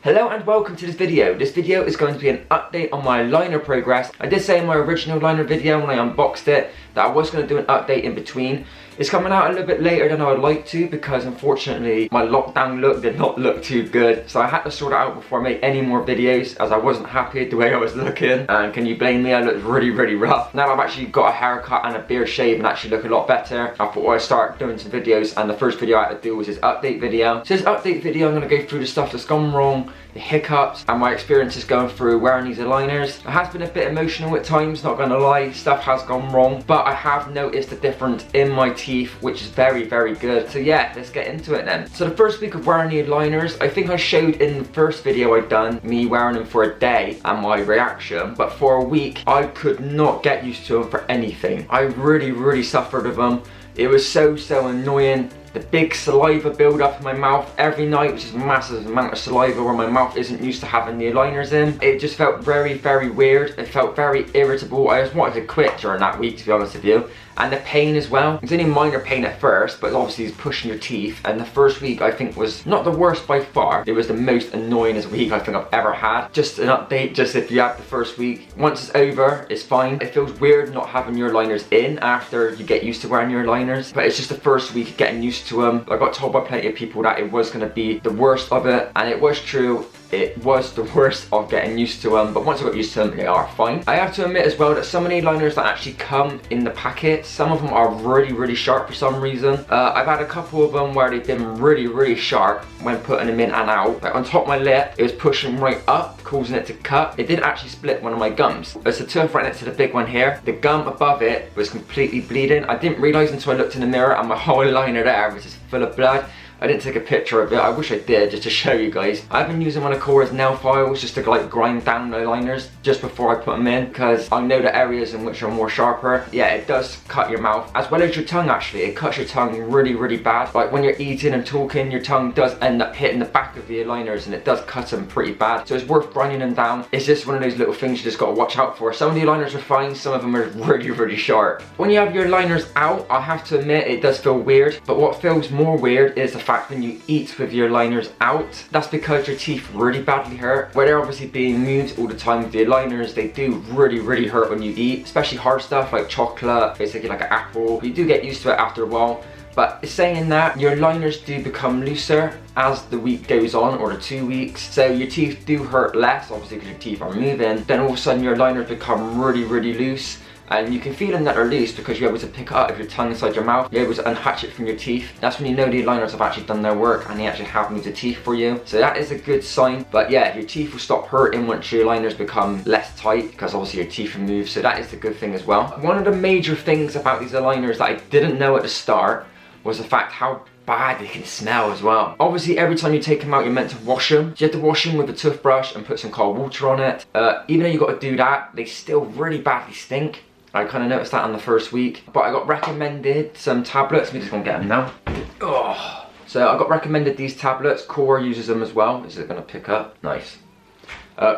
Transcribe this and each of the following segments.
Hello and welcome to this video. This video is going to be an update on my liner progress. I did say in my original liner video when I unboxed it that I was going to do an update in between. It's coming out a little bit later than I would like to because unfortunately my lockdown look did not look too good. So I had to sort it out before I made any more videos as I wasn't happy with the way I was looking. And can you blame me? I looked really rough. Now I've actually got a haircut and a beard shave and actually look a lot better. I thought I'd start doing some videos, and the first video I had to do was this update video. So this update video I'm going to go through the stuff that's gone wrong, the hiccups, and my experiences going through wearing these aligners. It has been a bit emotional at times, not gonna lie. Stuff has gone wrong, but I have noticed a difference in my teeth, which is very good. So yeah, let's get into it then. So the first week of wearing the aligners, I think I showed in the first video I'd done me wearing them for a day and my reaction, but for a week I could not get used to them for anything. I really suffered with them. It was so annoying. The big saliva build up in my mouth every night, which is a massive amount of saliva where my mouth isn't used to having the aligners in. It just felt very weird. It felt very irritable. I just wanted to quit during that week, to be honest with you. And the pain as well. It's only minor pain at first, but obviously it's pushing your teeth. And the first week I think was not the worst by far. It was the most annoyingest week I think I've ever had. Just an update, just if you have the first week. Once it's over, it's fine. It feels weird not having your aligners in after you get used to wearing your aligners. But it's just the first week getting used to them. I got told by plenty of people that it was going to be the worst of it. And it was true. It was the worst of getting used to them, but once I got used to them, they are fine. I have to admit as well that some of the liners that actually come in the packet, some of them are really sharp for some reason. I've had a couple of them where they've been really sharp when putting them in and out. Like on top of my lip, it was pushing right up, causing it to cut. It did actually split one of my gums. There's a tooth right next to the big one here. The gum above it was completely bleeding. I didn't realise until I looked in the mirror and my whole liner there was just full of blood. I didn't take a picture of it. I wish I did, just to show you guys. I've been using one of Cora's nail files just to like grind down the liners just before I put them in, because I know the areas in which are more sharper. Yeah, it does cut your mouth as well as your tongue. Actually, it cuts your tongue really bad. Like when you're eating and talking, your tongue does end up hitting the back of the aligners and it does cut them pretty bad. So it's worth grinding them down. It's just one of those little things you just got to watch out for. Some of the aligners are fine, some of them are really sharp. When you have your aligners out, I have to admit it does feel weird, but what feels more weird is the fact when you eat with your aligners out. That's because your teeth really badly hurt. Where they're obviously being moved all the time with the aligners, they do really hurt when you eat, especially hard stuff like chocolate, basically like an apple. You do get used to it after a while. But saying that, your liners do become looser as the week goes on, or the 2 weeks. So your teeth do hurt less, obviously because your teeth are moving. Then all of a sudden your liners become really loose. And you can feel them that are loose because you're able to pick it up with your tongue inside your mouth. You're able to unhatch it from your teeth. That's when you know the aligners have actually done their work and they actually have moved the teeth for you. So that is a good sign. But yeah, your teeth will stop hurting once your aligners become less tight, because obviously your teeth are moved. So that is the good thing as well. One of the major things about these aligners that I didn't know at the start was the fact how bad they can smell as well. Obviously every time you take them out you're meant to wash them. You have to wash them with a toothbrush and put some cold water on it. Even though you've got to do that, they still really badly stink. I kind of noticed that on the first week, but I got recommended some tablets. We just gonna get them now. Oh. So I got recommended these tablets. Cora uses them as well. Is it gonna pick up? Nice.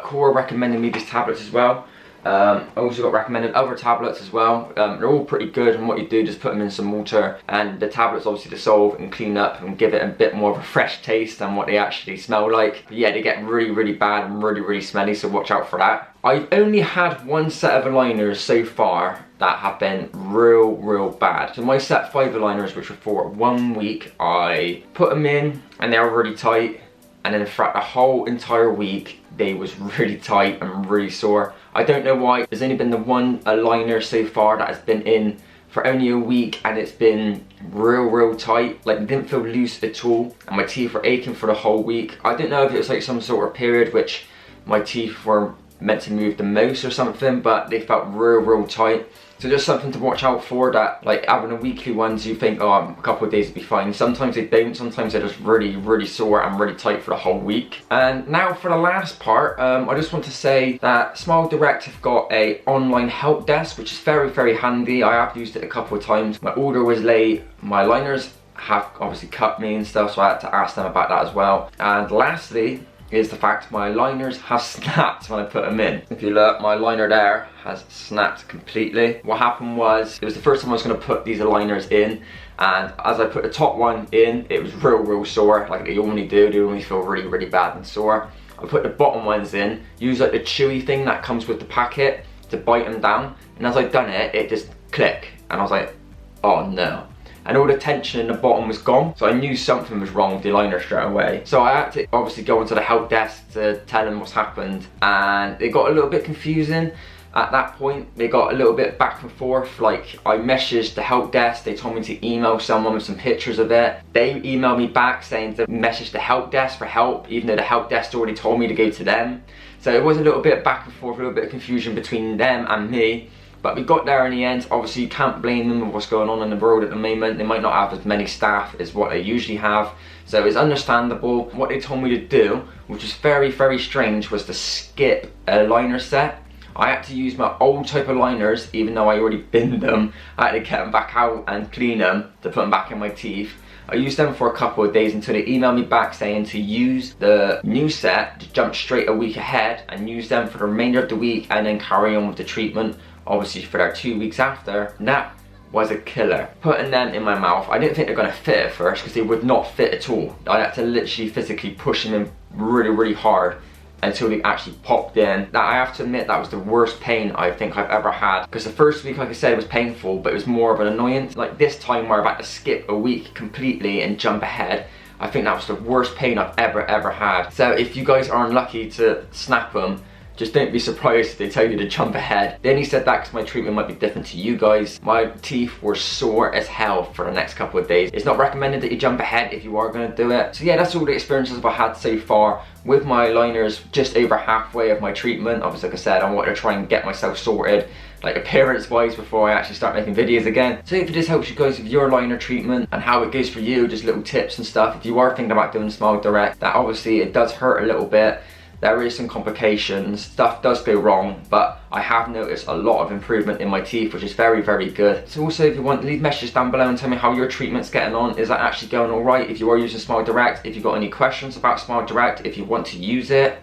Cora recommended me these tablets as well. I also got recommended other tablets as well. They're all pretty good, and what you do, just put them in some water and the tablets obviously dissolve and clean up and give it a bit more of a fresh taste than what they actually smell like. But yeah, they get really bad and really smelly, so watch out for that. I've only had one set of aligners so far that have been real bad. So my set 5 aligners, which were for 1 week, I put them in and they were really tight, and then throughout the whole entire week they was really tight and really sore. I don't know why. There's only been the one aligner so far that has been in for only a week and it's been real tight. Like, it didn't feel loose at all and my teeth were aching for the whole week. I don't know if it was like some sort of period which my teeth were meant to move the most or something, but they felt real tight. So just something to watch out for, that like having a weekly ones, you think, oh, a couple of days will be fine. Sometimes they don't, sometimes they're just really sore and really tight for the whole week. And now for the last part, I just want to say that Smile Direct have got a online help desk, which is very handy. I have used it a couple of times. My order was late, my liners have obviously cut me and stuff, so I had to ask them about that as well. And lastly, is the fact my liners have snapped when I put them in. If you look, my liner there has snapped completely. What happened was, it was the first time I was going to put these aligners in, and as I put the top one in, it was real sore, like they normally do. They normally feel really bad and sore. I put the bottom ones in, use like the chewy thing that comes with the packet to bite them down, and as I'd done it, it just clicked, and I was like, oh no. And all the tension in the bottom was gone, so I knew something was wrong with the liner straight away. So I had to obviously go into the help desk to tell them what's happened, and it got a little bit confusing. At that point, they got a little bit back and forth. Like, I messaged the help desk, they told me to email someone with some pictures of it. They emailed me back saying to message the help desk for help, even though the help desk already told me to go to them. So it was a little bit back and forth, a little bit of confusion between them and me. But we got there in the end. Obviously, you can't blame them with what's going on in the world at the moment. They might not have as many staff as what they usually have. So it's understandable. What they told me to do, which is very, very strange, was to skip a liner set. I had to use my old type of liners, even though I already binned them. I had to get them back out and clean them to put them back in my teeth. I used them for a couple of days until they emailed me back saying to use the new set, to jump straight a week ahead and use them for the remainder of the week and then carry on with the treatment, obviously for their 2 weeks after. And that was a killer. Putting them in my mouth, I didn't think they're gonna fit at first because they would not fit at all. I had to literally physically push them in really, really hard until they actually popped in. That, I have to admit, that was the worst pain I think I've ever had, because the first week, like I said, was painful, but it was more of an annoyance. Like this time where I've had to skip a week completely and jump ahead, I think that was the worst pain I've ever had. So if you guys are unlucky to snap them, just don't be surprised if they tell you to jump ahead. They only said that because my treatment might be different to you guys. My teeth were sore as hell for the next couple of days. It's not recommended that you jump ahead if you are going to do it. So yeah, that's all the experiences I've had so far with my liners, just over halfway of my treatment. Obviously, like I said, I wanted to try and get myself sorted, like appearance wise, before I actually start making videos again. So if this helps you guys with your liner treatment and how it goes for you, just little tips and stuff. If you are thinking about doing Smile Direct, that obviously it does hurt a little bit. There is some complications, stuff does go wrong, but I have noticed a lot of improvement in my teeth, which is very, very good. So also, if you want, leave messages down below and tell me how your treatment's getting on. Is that actually going all right? If you are using Smile Direct, if you've got any questions about Smile Direct, if you want to use it,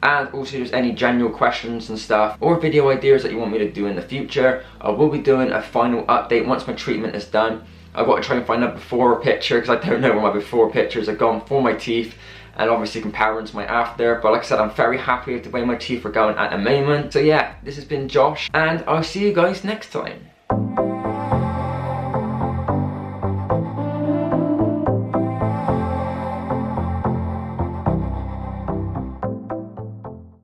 and also just any general questions and stuff, or video ideas that you want me to do in the future. I will be doing a final update once my treatment is done. I've got to try and find a before picture, because I don't know where my before pictures are gone for my teeth, and obviously comparing to my after. But like I said, I'm very happy with the way my teeth are going at the moment. So yeah, this has been Josh, and I'll see you guys next time.